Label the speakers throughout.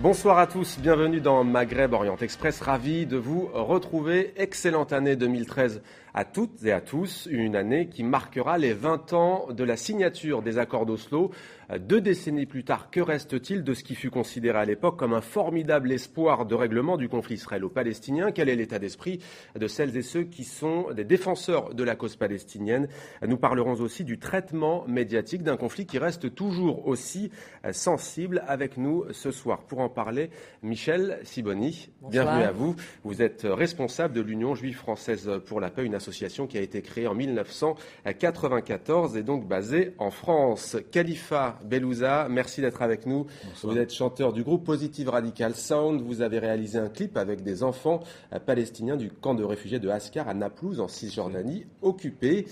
Speaker 1: Bonsoir à tous, bienvenue dans Maghreb Orient Express, ravi de vous retrouver. Excellente année 2013 à toutes et à tous, une année qui marquera les 20 ans de la signature des accords d'Oslo. 2 décennies plus tard, que reste-t-il de ce qui fut considéré à l'époque comme un formidable espoir de règlement du conflit israélo-palestinien? Quel est l'état d'esprit de celles et ceux qui sont des défenseurs de la cause palestinienne? Nous parlerons aussi du traitement médiatique d'un conflit qui reste toujours aussi sensible. Avec nous ce soir pour en parler, Michel Sibony.
Speaker 2: Bonsoir.
Speaker 1: Bienvenue à vous. Vous êtes responsable de l'Union juive française pour la paix, une association qui a été créée en 1994 et donc basée en France. Khalifa Belouza, merci d'être avec nous. Bonsoir. Vous êtes chanteur du groupe Positive Radical Sound. Vous avez réalisé un clip avec des enfants palestiniens du camp de réfugiés de Ascar à Naplouse en Cisjordanie occupée.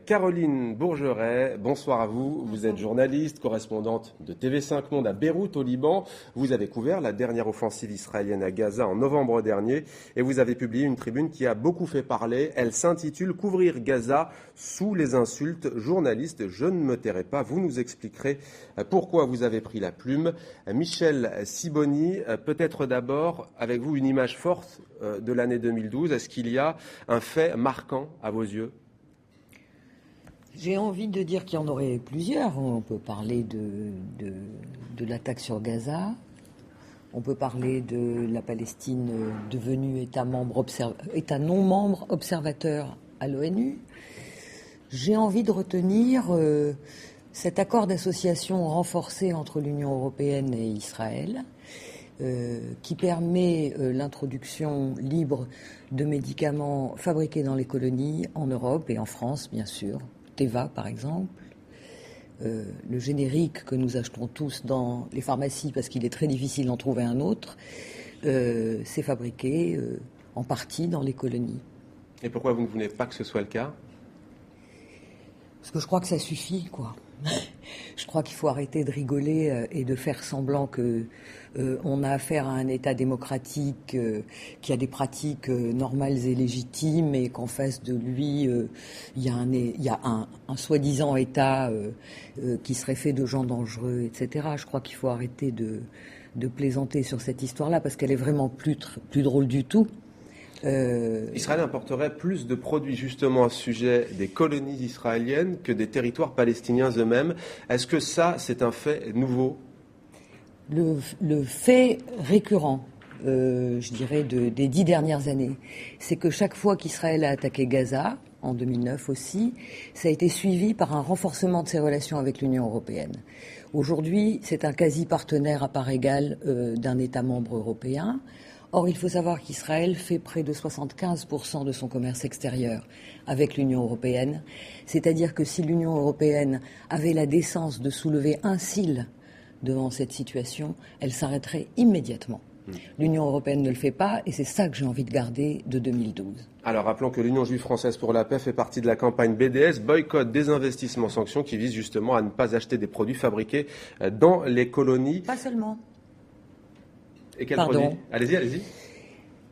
Speaker 1: Caroline Bourgeret, bonsoir à vous. Vous êtes journaliste, correspondante de TV5 Monde à Beyrouth au Liban. Vous avez couvert la dernière offensive israélienne à Gaza en novembre dernier et vous avez publié une tribune qui a beaucoup fait parler. Elle s'intitule « Couvrir Gaza sous les insultes ». Journaliste, je ne me tairai pas, vous nous expliquerez pourquoi vous avez pris la plume. Michel Sibony, peut-être d'abord avec vous une image forte de l'année 2012. Est-ce qu'il y a un fait marquant à vos yeux ?
Speaker 2: J'ai envie de dire qu'il y en aurait plusieurs. On peut parler de l'attaque sur Gaza. On peut parler de la Palestine devenue État non membre observateur à l'ONU. J'ai envie de retenir cet accord d'association renforcé entre l'Union européenne et Israël, qui permet l'introduction libre de médicaments fabriqués dans les colonies, en Europe et en France, bien sûr. Teva, par exemple. Le générique que nous achetons tous dans les pharmacies, parce qu'il est très difficile d'en trouver un autre, c'est fabriqué en partie dans les colonies.
Speaker 1: Et pourquoi vous ne voulez pas que ce soit le cas ?
Speaker 2: Parce que je crois que ça suffit, quoi. Je crois qu'il faut arrêter de rigoler et de faire semblant que on a affaire à un État démocratique qui a des pratiques normales et légitimes et qu'en face de lui, il y a un soi-disant État qui serait fait de gens dangereux, etc. Je crois qu'il faut arrêter de plaisanter sur cette histoire-là parce qu'elle est vraiment plus drôle du tout.
Speaker 1: Israël importerait plus de produits justement à ce sujet des colonies israéliennes que des territoires palestiniens eux-mêmes. Est-ce que ça, c'est un fait nouveau ?
Speaker 2: Le fait récurrent, je dirais, des 10 dernières années, c'est que chaque fois qu'Israël a attaqué Gaza, en 2009 aussi, ça a été suivi par un renforcement de ses relations avec l'Union européenne. Aujourd'hui, c'est un quasi-partenaire à part égale d'un État membre européen. Or, il faut savoir qu'Israël fait près de 75% de son commerce extérieur avec l'Union européenne. C'est-à-dire que si l'Union européenne avait la décence de soulever un cil devant cette situation, elle s'arrêterait immédiatement. L'Union européenne ne le fait pas et c'est ça que j'ai envie de garder de 2012.
Speaker 1: Alors rappelons que l'Union juive française pour la paix fait partie de la campagne BDS, boycott, désinvestissement, sanctions, qui vise justement à ne pas acheter des produits fabriqués dans les colonies.
Speaker 2: Pas seulement.
Speaker 1: Et quel produit ? Allez-y.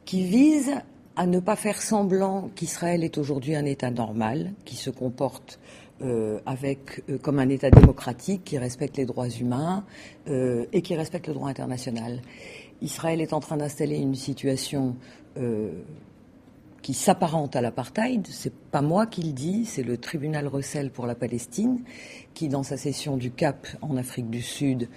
Speaker 2: Qui vise à ne pas faire semblant qu'Israël est aujourd'hui un État normal, qui se comporte comme un État démocratique, qui respecte les droits humains et qui respecte le droit international. Israël est en train d'installer une situation qui s'apparente à l'apartheid. C'est pas moi qui le dis, c'est le tribunal Russell pour la Palestine, qui dans sa session du Cap en Afrique du Sud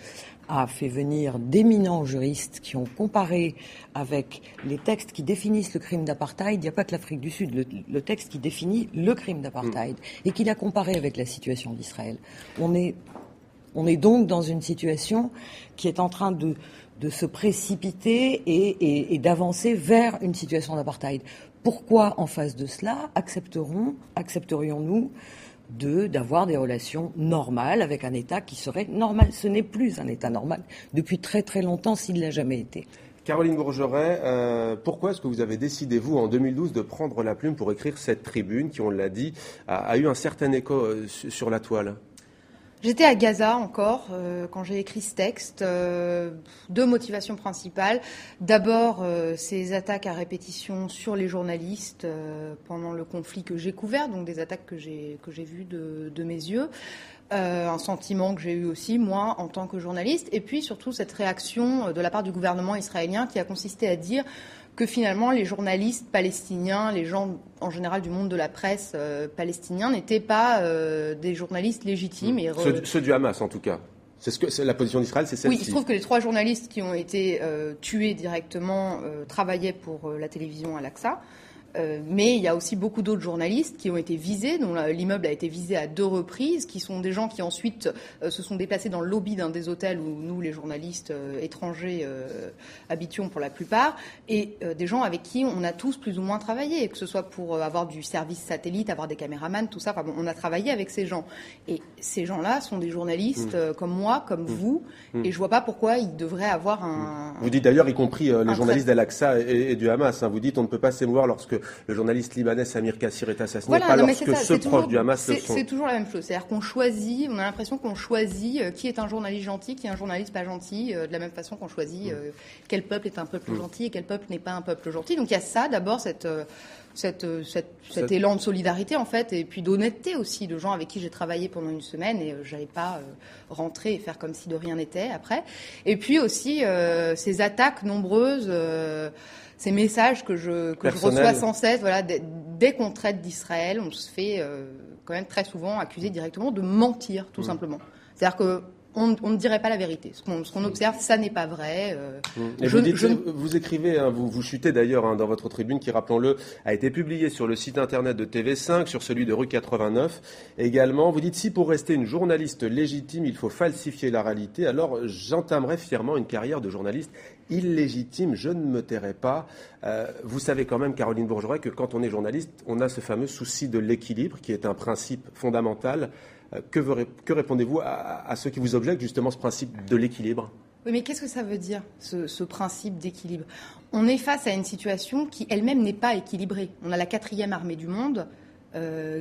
Speaker 2: a fait venir d'éminents juristes qui ont comparé avec les textes qui définissent le crime d'apartheid. Il n'y a pas que l'Afrique du Sud, le texte qui définit le crime d'apartheid, et qui l'a comparé avec la situation d'Israël. On est donc dans une situation qui est en train de se précipiter et d'avancer vers une situation d'apartheid. Pourquoi, en face de cela, accepterions-nous d'avoir des relations normales avec un État qui serait normal? Ce n'est plus un État normal depuis très très longtemps, s'il ne l'a jamais été.
Speaker 1: Caroline Bourgeret, pourquoi est-ce que vous avez décidé, vous, en 2012, de prendre la plume pour écrire cette tribune qui, on l'a dit, a eu un certain écho sur la toile ?
Speaker 3: J'étais à Gaza encore quand j'ai écrit ce texte. Deux motivations principales. D'abord, ces attaques à répétition sur les journalistes pendant le conflit que j'ai couvert, donc des attaques que j'ai vues de mes yeux. Un sentiment que j'ai eu aussi, moi, en tant que journaliste. Et puis surtout cette réaction de la part du gouvernement israélien qui a consisté à dire que finalement les journalistes palestiniens, les gens en général du monde de la presse palestinien n'étaient pas des journalistes légitimes. Et
Speaker 1: ceux du Hamas en tout cas. C'est la position d'Israël, c'est celle-ci.
Speaker 3: Oui, il se trouve que les 3 journalistes qui ont été tués directement travaillaient pour la télévision Al-Aqsa. Mais il y a aussi beaucoup d'autres journalistes qui ont été visés, dont l'immeuble a été visé à 2 reprises, qui sont des gens qui ensuite se sont déplacés dans le lobby d'un des hôtels où nous, les journalistes étrangers, habitions pour la plupart, et des gens avec qui on a tous plus ou moins travaillé, que ce soit pour avoir du service satellite, avoir des caméramans, tout ça. Enfin bon, on a travaillé avec ces gens. Et ces gens-là sont des journalistes comme moi, comme vous, et je vois pas pourquoi ils devraient avoir un...
Speaker 1: Vous dites d'ailleurs, y compris les journalistes d'Al-Aqsa et du Hamas, hein, vous dites on ne peut pas s'émouvoir lorsque le journaliste libanais Samir Kassir est assassiné, pas lorsque ceux proches du Hamas le sont.
Speaker 3: C'est toujours la même chose. C'est-à-dire qu'on choisit, on a l'impression qu'on choisit qui est un journaliste gentil, qui est un journaliste pas gentil, de la même façon qu'on choisit quel peuple est un peuple gentil et quel peuple n'est pas un peuple gentil. Donc il y a ça, d'abord, cet élan de solidarité, en fait, et puis d'honnêteté aussi, de gens avec qui j'ai travaillé pendant une semaine et j'allais pas rentrer et faire comme si de rien n'était après. Et puis aussi ces attaques nombreuses, ces messages que je reçois sans cesse, voilà, dès qu'on traite d'Israël, on se fait quand même très souvent accuser directement de mentir, tout simplement. C'est-à-dire que on ne dirait pas la vérité. Ce qu'on observe, ça n'est pas vrai.
Speaker 1: Et vous écrivez, hein, vous chutez d'ailleurs dans votre tribune qui, rappelons-le, a été publiée sur le site internet de TV5, sur celui de Rue 89. Également, vous dites, si pour rester une journaliste légitime, il faut falsifier la réalité, alors j'entamerai fièrement une carrière de journaliste illégitime, je ne me tairai pas. Vous savez quand même, Caroline Bourgeois, que quand on est journaliste, on a ce fameux souci de l'équilibre, qui est un principe fondamental. Que répondez-vous à ceux qui vous objectent justement ce principe de l'équilibre ?
Speaker 3: Oui, mais qu'est-ce que ça veut dire, ce principe d'équilibre ? On est face à une situation qui elle-même n'est pas équilibrée. On a la 4e armée du monde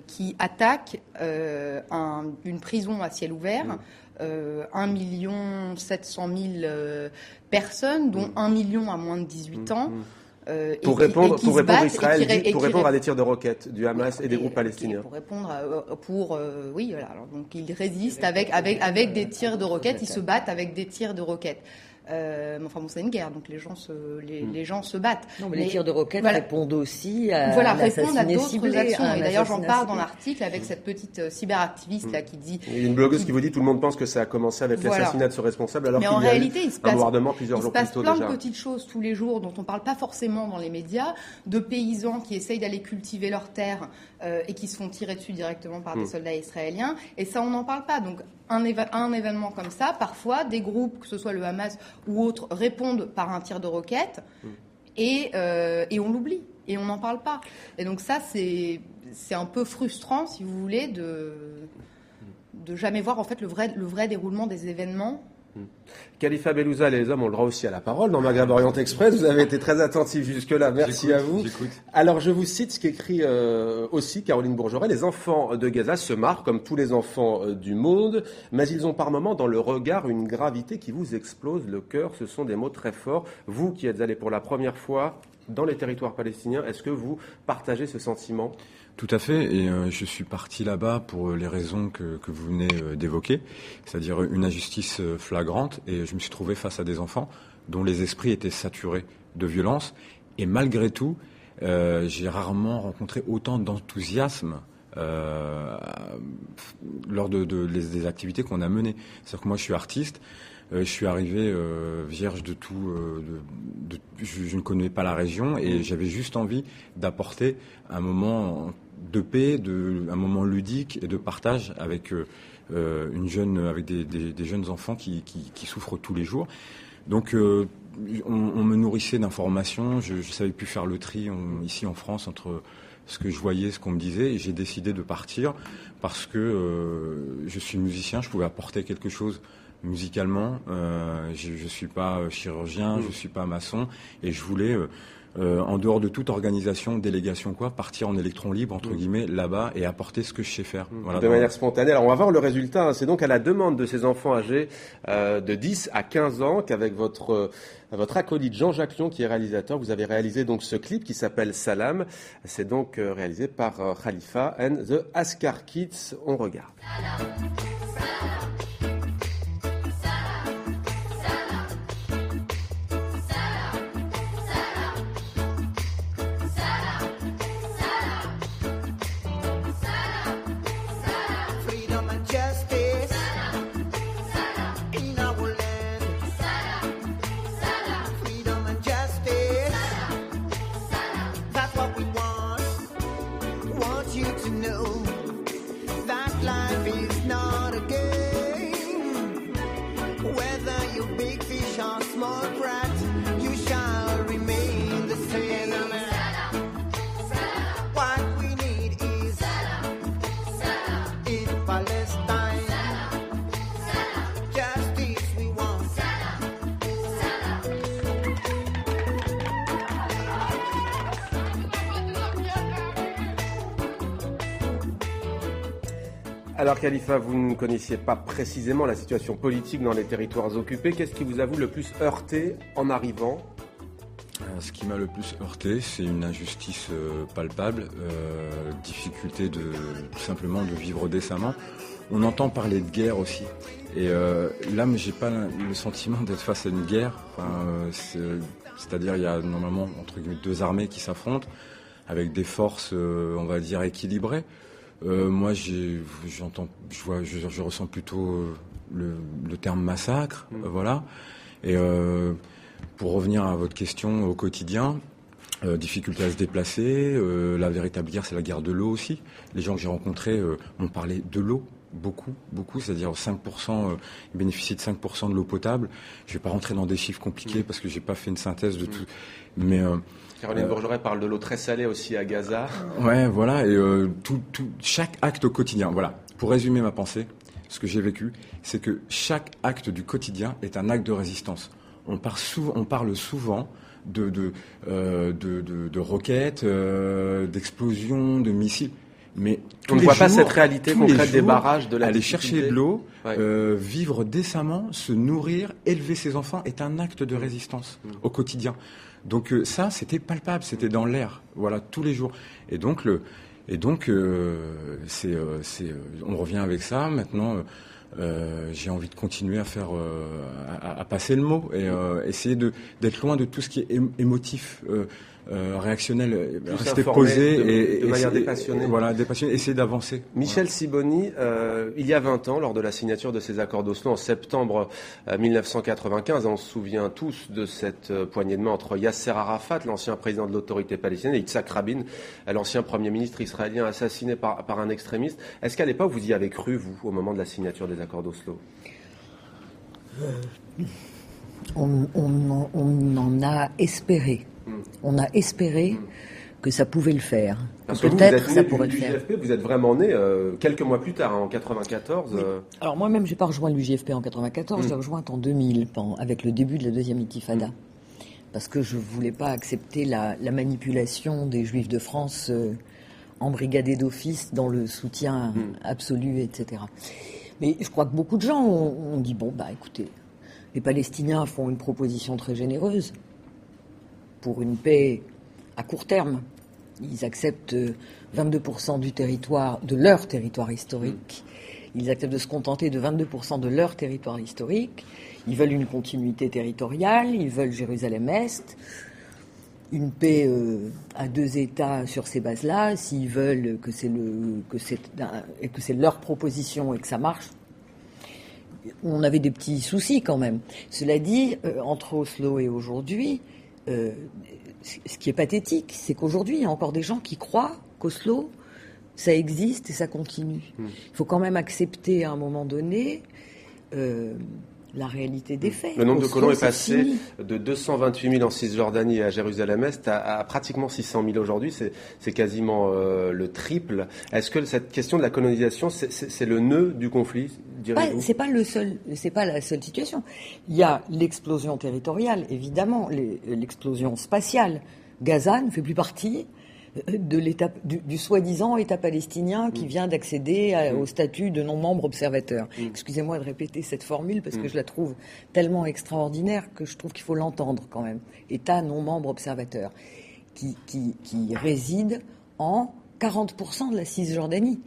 Speaker 3: qui attaque une prison à ciel ouvert, 1 700 000 personnes, dont 1 million à moins de 18 ans.
Speaker 1: Pour répondre à des tirs de roquettes du Hamas et des groupes palestiniens.
Speaker 3: Pour répondre oui, voilà. Alors, donc ils résistent avec des tirs de roquettes, ils se battent avec des tirs de roquettes. Enfin bon, c'est une guerre, donc les gens se battent.
Speaker 2: Non, mais les tirs de roquettes répondent aussi à
Speaker 3: répondent à d'autres actions. Et d'ailleurs, j'en parle dans l'article avec cette petite cyberactiviste là qui dit.
Speaker 1: Il y a une blogueuse qui vous dit tout le monde pense que ça a commencé avec l'assassinat de ce responsable, alors qu'il y a eu un bombardement plusieurs jours plus tôt déjà.
Speaker 3: Il se passe plein de petites choses tous les jours dont on parle pas forcément dans les médias, de paysans qui essayent d'aller cultiver leurs terres et qui se font tirer dessus directement par des soldats israéliens. Et ça, on n'en parle pas. Donc un événement comme ça, parfois, des groupes, que ce soit le Hamas ou autres, répondent par un tir de roquette et on l'oublie et on n'en parle pas. Et donc ça, c'est un peu frustrant, si vous voulez, de jamais voir en fait le vrai déroulement des événements.
Speaker 1: Khalifa Belouza, les hommes ont le droit aussi à la parole. Dans Maghreb Orient Express, vous avez été très attentif jusque-là. Merci à vous.
Speaker 4: J'écoute.
Speaker 1: Alors, je vous cite ce qu'écrit aussi Caroline Bourgeois. Les enfants de Gaza se marrent comme tous les enfants du monde, mais ils ont par moments dans le regard une gravité qui vous explose le cœur. Ce sont des mots très forts. Vous qui êtes allé pour la première fois dans les territoires palestiniens, est-ce que vous partagez ce sentiment ?
Speaker 4: Tout à fait, et je suis parti là-bas pour les raisons que vous venez d'évoquer, c'est-à-dire une injustice flagrante, et je me suis trouvé face à des enfants dont les esprits étaient saturés de violence, et malgré tout, j'ai rarement rencontré autant d'enthousiasme lors des activités qu'on a menées. C'est-à-dire que moi je suis artiste, je suis arrivé vierge de tout, je ne connais pas la région et j'avais juste envie d'apporter un moment de paix, un moment ludique et de partage avec avec des jeunes enfants qui souffrent tous les jours. Donc on me nourrissait d'informations, je savais plus faire le tri ici en France entre ce que je voyais, ce qu'on me disait, et j'ai décidé de partir parce que je suis musicien, je pouvais apporter quelque chose musicalement. Je suis pas chirurgien, je suis pas maçon, et je voulais en dehors de toute organisation, délégation, partir en électron libre, entre guillemets, là-bas, et apporter ce que je sais faire.
Speaker 1: Voilà, de manière spontanée. Alors, on va voir le résultat. C'est donc à la demande de ces enfants âgés de 10 à 15 ans qu'avec votre acolyte Jean-Jacques Lyon, qui est réalisateur, vous avez réalisé donc ce clip qui s'appelle Salam. C'est donc réalisé par Khalifa and the Askar Kids. On regarde. Alors Khalifa, vous ne connaissiez pas précisément la situation politique dans les territoires occupés. Qu'est-ce qui vous a le plus heurté en arrivant ?
Speaker 4: Ce qui m'a le plus heurté, c'est une injustice palpable, difficulté tout simplement de vivre décemment. On entend parler de guerre aussi. Et là, mais j'ai pas le sentiment d'être face à une guerre. C'est-à-dire, il y a normalement entre guillemets 2 armées qui s'affrontent avec des forces, on va dire, équilibrées. Moi, je ressens plutôt le terme massacre, voilà. Et pour revenir à votre question au quotidien, difficulté à se déplacer, la véritable guerre, c'est la guerre de l'eau aussi. Les gens que j'ai rencontrés m'ont parlé de l'eau. Beaucoup, c'est-à-dire 5%, ils bénéficient de 5% de l'eau potable. Je vais pas rentrer dans des chiffres compliqués parce que j'ai pas fait une synthèse de tout. Mais
Speaker 1: Caroline Bourgeret parle de l'eau très salée aussi à Gaza.
Speaker 4: Ouais, voilà, et chaque acte au quotidien, voilà. Pour résumer ma pensée, ce que j'ai vécu, c'est que chaque acte du quotidien est un acte de résistance. On parle souvent de roquettes, d'explosions, de missiles. Mais
Speaker 1: on ne voit pas cette réalité concrète des barrages, de la
Speaker 4: aller chercher de l'eau, vivre décemment, se nourrir, élever ses enfants est un acte de résistance au quotidien. Donc ça, c'était palpable, c'était dans l'air, voilà, tous les jours. Et donc on revient avec ça. Maintenant, j'ai envie de continuer à faire, à passer le mot et essayer d'être loin de tout ce qui est émotif. Réactionnel, rester posé
Speaker 1: de manière dépassionnée.
Speaker 4: Voilà, dépassionné, essayer d'avancer.
Speaker 1: Michel Sibony, il y a 20 ans, lors de la signature de ces accords d'Oslo en septembre 1995, on se souvient tous de cette poignée de main entre Yasser Arafat, l'ancien président de l'autorité palestinienne, et Yitzhak Rabin, l'ancien premier ministre israélien assassiné par un extrémiste. Est-ce qu'à l'époque, vous y avez cru, vous, au moment de la signature des accords d'Oslo ?
Speaker 2: On en a espéré. On a espéré que ça pouvait le faire.
Speaker 1: Parce que peut-être ça pourrait le faire. Vous êtes vraiment né quelques mois plus tard, en 94.
Speaker 2: Oui. Alors moi-même, j'ai pas rejoint l'UJFP en 94, je l'ai rejointe en 2000, avec le début de la deuxième intifada. Parce que je voulais pas accepter la manipulation des Juifs de France embrigadés d'office dans le soutien absolu, etc. Mais je crois que beaucoup de gens ont dit, écoutez, les Palestiniens font une proposition très généreuse pour une paix à court terme. Ils acceptent 22% du territoire, de leur territoire historique. Ils acceptent de se contenter de 22% de leur territoire historique. Ils veulent une continuité territoriale, ils veulent Jérusalem-Est, une paix à 2 États sur ces bases-là. S'ils veulent que c'est leur proposition et que ça marche, on avait des petits soucis quand même. Cela dit, entre Oslo et aujourd'hui, ce qui est pathétique, c'est qu'aujourd'hui, il y a encore des gens qui croient qu'Oslo, ça existe et ça continue. Il faut quand même accepter à un moment donné la réalité des faits.
Speaker 1: Le nombre de colons est passé
Speaker 2: fini.
Speaker 1: de 228 000 en Cisjordanie et à Jérusalem-Est à pratiquement 600 000 aujourd'hui. C'est quasiment le triple. Est-ce que cette question de la colonisation, c'est le nœud du conflit, direz-vous ?
Speaker 2: C'est pas la seule situation. Il y a l'explosion territoriale, évidemment, l'explosion spatiale. Gaza ne fait plus partie de du soi-disant État palestinien qui vient d'accéder au statut de non-membre observateur. Excusez-moi de répéter cette formule parce que je la trouve tellement extraordinaire que je trouve qu'il faut l'entendre quand même. État non-membre observateur qui réside en 40% de la Cisjordanie.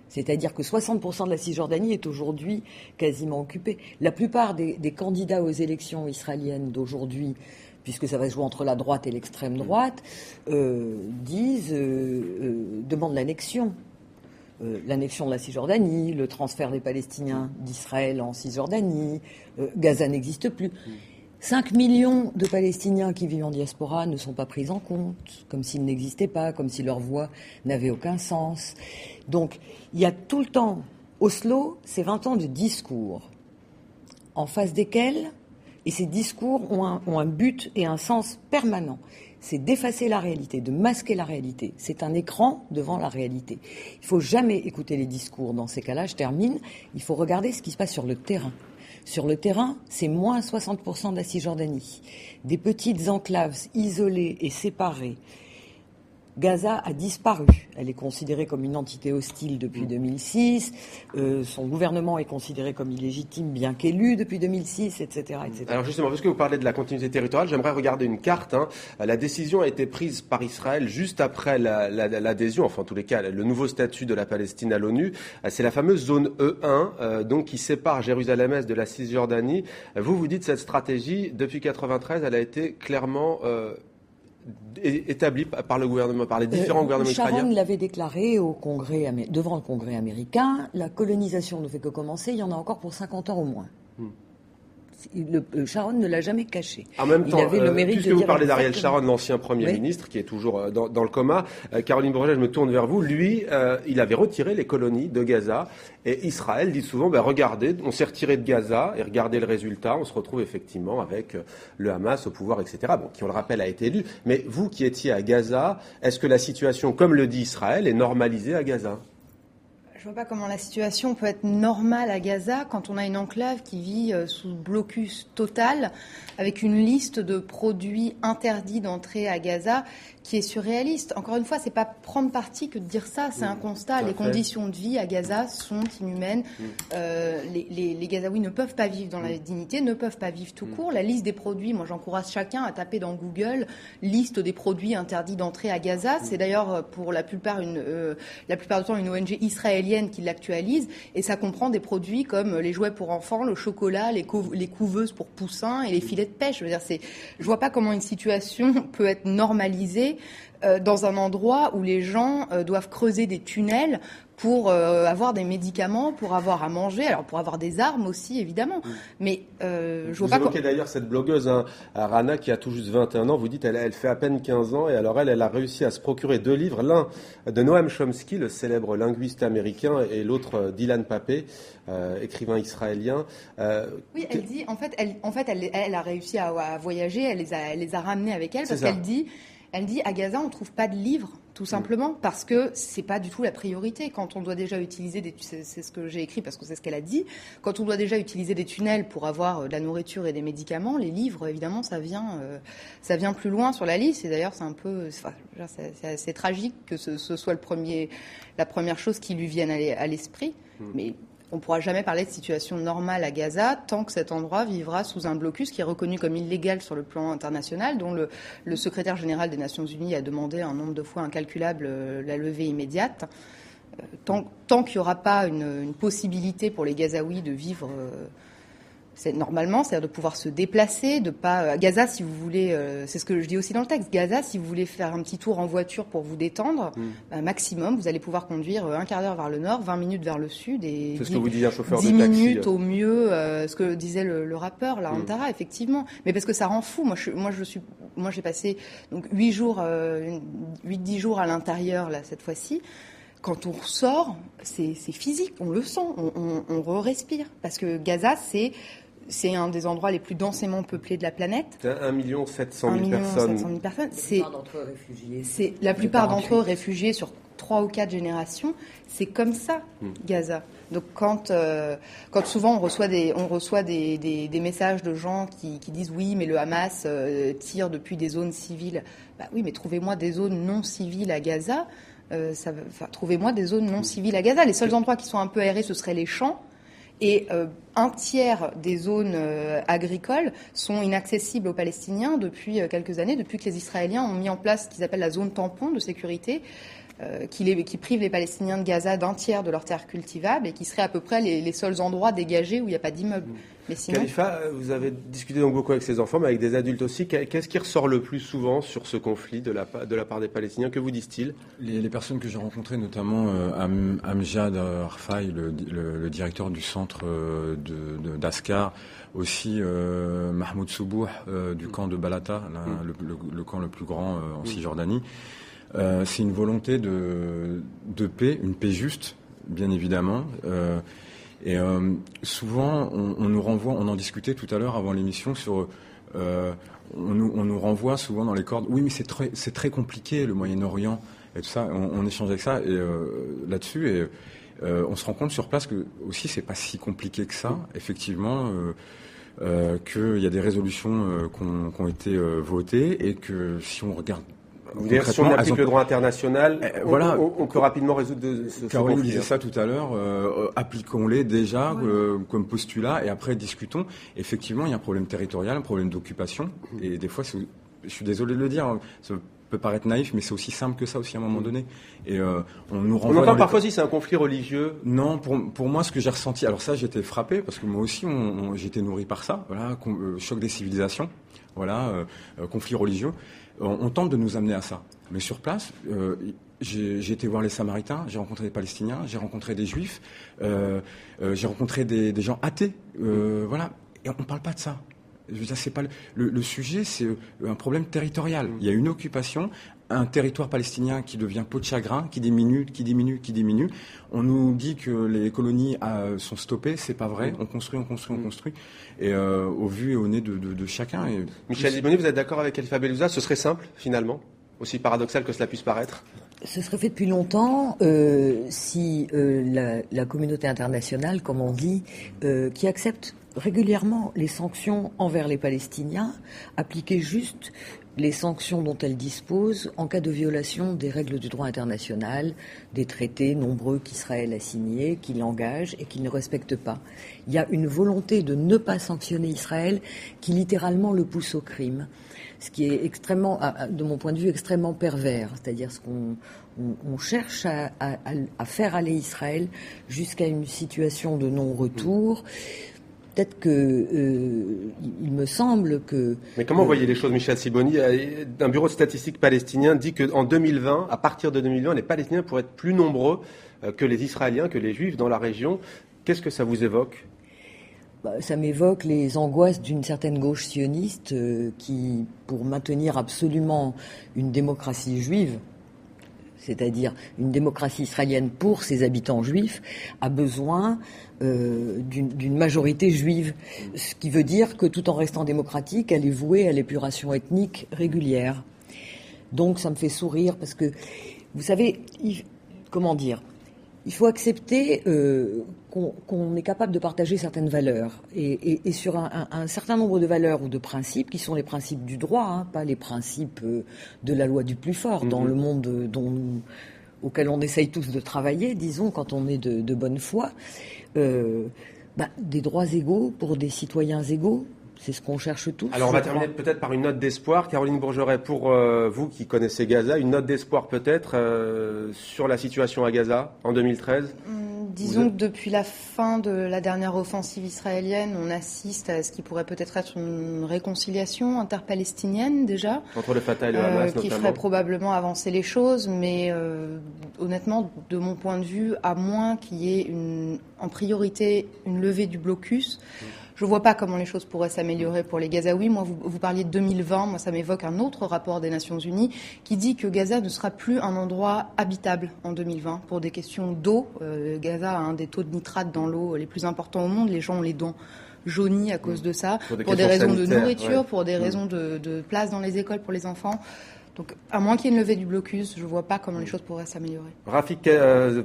Speaker 2: C'est-à-dire que 60% de la Cisjordanie est aujourd'hui quasiment occupée. La plupart des candidats aux élections israéliennes d'aujourd'hui, puisque ça va se jouer entre la droite et l'extrême droite, demandent l'annexion. L'annexion de la Cisjordanie, le transfert des Palestiniens d'Israël en Cisjordanie, Gaza n'existe plus. 5 millions de Palestiniens qui vivent en diaspora ne sont pas pris en compte, comme s'ils n'existaient pas, comme si leur voix n'avait aucun sens. Donc, il y a tout le temps, Oslo, c'est 20 ans de discours, en face desquels, et ces discours ont un but et un sens permanent. C'est d'effacer la réalité, de masquer la réalité. C'est un écran devant la réalité. Il ne faut jamais écouter les discours dans ces cas-là, je termine. Il faut regarder ce qui se passe sur le terrain. Sur le terrain, c'est moins 60% de la Cisjordanie. Des petites enclaves isolées et séparées. Gaza a disparu. Elle est considérée comme une entité hostile depuis 2006. Son gouvernement est considéré comme illégitime, bien qu'élu depuis 2006, etc., etc.
Speaker 1: Alors justement, parce que vous parlez de la continuité territoriale, j'aimerais regarder une carte. La décision a été prise par Israël juste après l'adhésion, enfin en tous les cas, le nouveau statut de la Palestine à l'ONU. C'est la fameuse zone E1, donc qui sépare Jérusalem-Est de la Cisjordanie. Vous dites cette stratégie, depuis 1993, elle a été clairement établie par le gouvernement, par les différents gouvernements israéliens.
Speaker 2: Sharon l'avait déclaré devant le Congrès américain. La colonisation ne fait que commencer. Il y en a encore pour 50 ans au moins. Sharon ne l'a jamais caché.
Speaker 1: En même temps,
Speaker 2: avait le mérite
Speaker 1: puisque
Speaker 2: de
Speaker 1: vous
Speaker 2: dire
Speaker 1: parlez d'Ariel Sharon, l'ancien Premier ministre, qui est toujours dans le coma, Caroline Bourget, je me tourne vers vous. Lui, il avait retiré les colonies de Gaza. Et Israël dit souvent, regardez, on s'est retiré de Gaza, et regardez le résultat, on se retrouve effectivement avec le Hamas au pouvoir, etc., qui, on le rappelle, a été élu. Mais vous qui étiez à Gaza, est-ce que la situation, comme le dit Israël, est normalisée à Gaza ?
Speaker 3: Je ne vois pas comment la situation peut être normale à Gaza quand on a une enclave qui vit sous blocus total, avec une liste de produits interdits d'entrée à Gaza qui est surréaliste. Encore une fois, c'est pas prendre parti que de dire ça, c'est un constat. Les conditions de vie à Gaza sont inhumaines. Les Gazaouis ne peuvent pas vivre dans la dignité, ne peuvent pas vivre tout court. La liste des produits, moi j'encourage chacun à taper dans Google liste des produits interdits d'entrée à Gaza. C'est d'ailleurs pour la plupart du temps une ONG israélienne qui l'actualise, et ça comprend des produits comme les jouets pour enfants, le chocolat, les couveuses pour poussins et les filets de pêche. Je vois pas comment une situation peut être normalisée dans un endroit où les gens doivent creuser des tunnels pour avoir des médicaments, pour avoir à manger, alors pour avoir des armes aussi, évidemment. Mais je vois pas...
Speaker 1: Vous évoquez d'ailleurs cette blogueuse, Rana, qui a tout juste 21 ans. Vous dites elle fait à peine 15 ans, et alors elle a réussi à se procurer 2 livres, l'un de Noam Chomsky, le célèbre linguiste américain, et l'autre d'Ilan Pappé, écrivain israélien.
Speaker 3: Oui, elle dit, en fait, elle a réussi à voyager, elle les a ramenés avec elle, parce qu'elle dit... Elle dit, à Gaza, on ne trouve pas de livres, tout simplement, parce que c'est pas du tout la priorité. Quand on doit déjà utiliser c'est ce que j'ai écrit parce que c'est ce qu'elle a dit, quand on doit déjà utiliser des tunnels pour avoir de la nourriture et des médicaments, les livres, évidemment, ça vient plus loin sur la liste. Et d'ailleurs, c'est assez tragique que ce soit la première chose qui lui vienne à l'esprit. Mais on ne pourra jamais parler de situation normale à Gaza tant que cet endroit vivra sous un blocus qui est reconnu comme illégal sur le plan international, dont le secrétaire général des Nations Unies a demandé un nombre de fois incalculable la levée immédiate. Tant qu'il n'y aura pas une possibilité pour les Gazaouis de vivre normalement, c'est-à-dire de pouvoir se déplacer, de pas... Gaza, si vous voulez, c'est ce que je dis aussi dans le texte, Gaza, si vous voulez faire un petit tour en voiture pour vous détendre, maximum, vous allez pouvoir conduire un quart d'heure vers le nord, 20 minutes vers le sud, et
Speaker 1: c'est ce que vous dit un chauffeur
Speaker 3: 10
Speaker 1: de taxi.
Speaker 3: minutes au mieux, ce que disait le rappeur, là, Antara, effectivement. Mais parce que ça rend fou. Moi, j'ai passé donc 8-10 jours à l'intérieur, là, cette fois-ci. Quand on ressort, c'est physique, on le sent, on re-respire. Parce que Gaza, c'est c'est un des endroits les plus densément peuplés de la planète.
Speaker 1: 1 700 000 personnes.
Speaker 3: 700 000 personnes.
Speaker 2: La
Speaker 3: plupart d'entre eux réfugiés sur 3 ou 4 générations. C'est comme ça, Gaza. Donc quand souvent on reçoit des messages de gens qui disent oui, mais le Hamas tire depuis des zones civiles. Bah oui, mais trouvez-moi des zones non civiles à Gaza. Trouvez-moi des zones non civiles à Gaza. Les seuls endroits qui sont un peu aérés, ce seraient les champs. Et un tiers des zones agricoles sont inaccessibles aux Palestiniens depuis quelques années, depuis que les Israéliens ont mis en place ce qu'ils appellent la zone tampon de sécurité, qui prive les Palestiniens de Gaza d'un tiers de leurs terres cultivables et qui seraient à peu près les seuls endroits dégagés où il n'y a pas d'immeubles. Mais sinon...
Speaker 1: Khalifa, vous avez discuté donc beaucoup avec ces enfants, mais avec des adultes aussi. Qu'est-ce qui ressort le plus souvent sur ce conflit de la part des Palestiniens? Que vous disent-ils?
Speaker 4: Les personnes que j'ai rencontrées, notamment Amjad Arfaï, le directeur du centre d'Askar, aussi Mahmoud Soubouh du camp de Balata, le camp le plus grand en Cisjordanie. C'est une volonté de paix, une paix juste, bien évidemment. Et souvent, on nous renvoie, on en discutait tout à l'heure avant l'émission, on nous renvoie souvent dans les cordes. Oui, mais c'est très compliqué, le Moyen-Orient et tout ça. On échange avec ça là-dessus et on se rend compte sur place que aussi c'est pas si compliqué que ça, effectivement. Qu'il y a des résolutions qui ont été votées et que si on regarde.
Speaker 1: Si on applique le droit international, on peut rapidement résoudre ce
Speaker 4: Caroline disait ça tout à l'heure, appliquons-les déjà comme postulat et après discutons. Effectivement, il y a un problème territorial, un problème d'occupation et des fois, je suis désolé de le dire, ça peut paraître naïf, mais c'est aussi simple que ça aussi à un moment donné. Et on nous renvoie.
Speaker 1: On entend parfois si c'est un conflit religieux.
Speaker 4: Non, pour moi, ce que j'ai ressenti, alors ça, j'étais frappé parce que moi aussi, j'étais nourri par ça. Voilà, choc des civilisations, conflit religieux. On tente de nous amener à ça. Mais sur place, j'ai été voir les Samaritains, j'ai rencontré des Palestiniens, j'ai rencontré des Juifs, j'ai rencontré des gens athées. Et on ne parle pas de ça. Je veux dire, c'est pas le sujet, c'est un problème territorial. Il y a une occupation, un territoire palestinien qui devient peau de chagrin, qui diminue. On nous dit que les colonies sont stoppées, c'est pas vrai. On construit. Et au vu et au nez de chacun. Et
Speaker 1: Michel Ziboni, vous êtes d'accord avec Khalifa Belouza? Ce serait simple, finalement, aussi paradoxal que cela puisse paraître?
Speaker 2: Ce serait fait depuis longtemps si la communauté internationale, comme on dit, qui accepte régulièrement les sanctions envers les Palestiniens, appliquait juste les sanctions dont elle dispose en cas de violation des règles du droit international, des traités nombreux qu'Israël a signés, qui l'engagent et qui ne respecte pas. Il y a une volonté de ne pas sanctionner Israël qui littéralement le pousse au crime, ce qui est extrêmement, de mon point de vue, extrêmement pervers. C'est-à-dire qu'on cherche à faire aller Israël jusqu'à une situation de non-retour. Peut-être il me semble que...
Speaker 1: Mais comment voyez les choses, Michel Ziboni? Un bureau de statistiques palestinien dit qu'en 2020, à partir de 2020, les Palestiniens pourraient être plus nombreux que les Israéliens, que les Juifs dans la région. Qu'est-ce que ça vous évoque?
Speaker 2: Ça m'évoque les angoisses d'une certaine gauche sioniste qui, pour maintenir absolument une démocratie juive, c'est-à-dire une démocratie israélienne pour ses habitants juifs, a besoin d'une majorité juive. Ce qui veut dire que tout en restant démocratique, elle est vouée à l'épuration ethnique régulière. Donc ça me fait sourire parce que, vous savez, il faut accepter qu'on est capable de partager certaines valeurs. Et sur un certain nombre de valeurs ou de principes, qui sont les principes du droit, pas les principes de la loi du plus fort, dans le monde auquel on essaye tous de travailler, disons, quand on est de bonne foi, des droits égaux pour des citoyens égaux. C'est ce qu'on cherche tous.
Speaker 1: Alors on va terminer peut-être par une note d'espoir. Caroline Bourgeret, pour vous qui connaissez Gaza, une note d'espoir peut-être sur la situation à Gaza en 2013 ?
Speaker 3: Disons que depuis la fin de la dernière offensive israélienne, on assiste à ce qui pourrait peut-être être une réconciliation interpalestinienne déjà.
Speaker 1: Entre le Fatah et le Hamas notamment.
Speaker 3: Qui ferait probablement avancer les choses, mais honnêtement, de mon point de vue, à moins qu'il y ait en priorité une levée du blocus, je ne vois pas comment les choses pourraient s'améliorer pour les Gazaouis. Moi, vous parliez de 2020, moi ça m'évoque un autre rapport des Nations Unies qui dit que Gaza ne sera plus un endroit habitable en 2020 pour des questions d'eau. Gaza a un des taux de nitrate dans l'eau les plus importants au monde, les gens ont les dents jaunies à cause de ça,
Speaker 1: pour
Speaker 3: des raisons de
Speaker 1: sanitaires,
Speaker 3: nourriture,
Speaker 1: ouais.
Speaker 3: pour des raisons de place dans les écoles pour les enfants. Donc, à moins qu'il y ait une levée du blocus, je ne vois pas comment les choses pourraient s'améliorer.
Speaker 1: Rafik,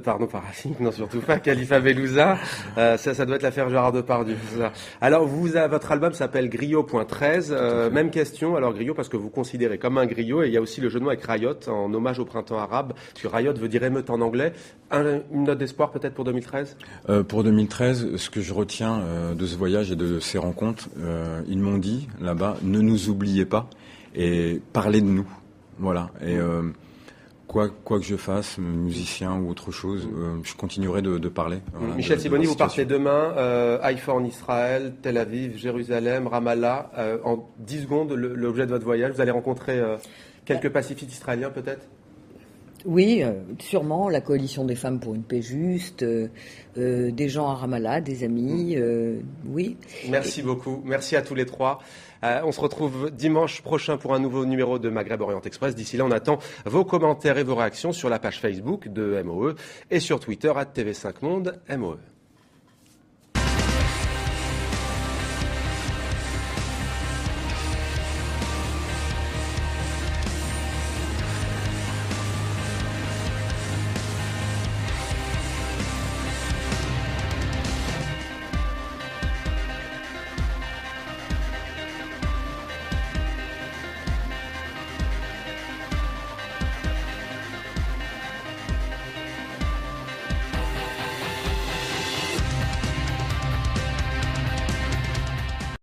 Speaker 1: pardon, pas Rafik, non, surtout pas, Khalifa Belouza, ça doit être l'affaire Gérard Depardieu, c'est ça. Alors, votre album s'appelle Griot.13, même question, alors Griot, parce que vous considérez comme un griot, et il y a aussi le jeu de mots avec Riot, en hommage au printemps arabe, parce que Riot veut dire émeute en anglais. Une note d'espoir peut-être pour 2013 ?
Speaker 4: Pour 2013, ce que je retiens de ce voyage et de ces rencontres, ils m'ont dit, là-bas, ne nous oubliez pas, et parlez de nous. Voilà, et quoi que je fasse, musicien ou autre chose, je continuerai de parler. Voilà,
Speaker 1: Michel Sibony, vous partez
Speaker 4: situation.
Speaker 1: demain, Haïfa en Israël, Tel Aviv, Jérusalem, Ramallah. En 10 secondes, l'objet de votre voyage, vous allez rencontrer quelques pacifistes israéliens peut-être ?
Speaker 2: Oui, sûrement, la coalition des femmes pour une paix juste, des gens à Ramallah, des amis, oui.
Speaker 1: Merci beaucoup, merci à tous les trois. On se retrouve dimanche prochain pour un nouveau numéro de Maghreb Orient Express. D'ici là, on attend vos commentaires et vos réactions sur la page Facebook de MOE et sur Twitter @TV5Monde MOE.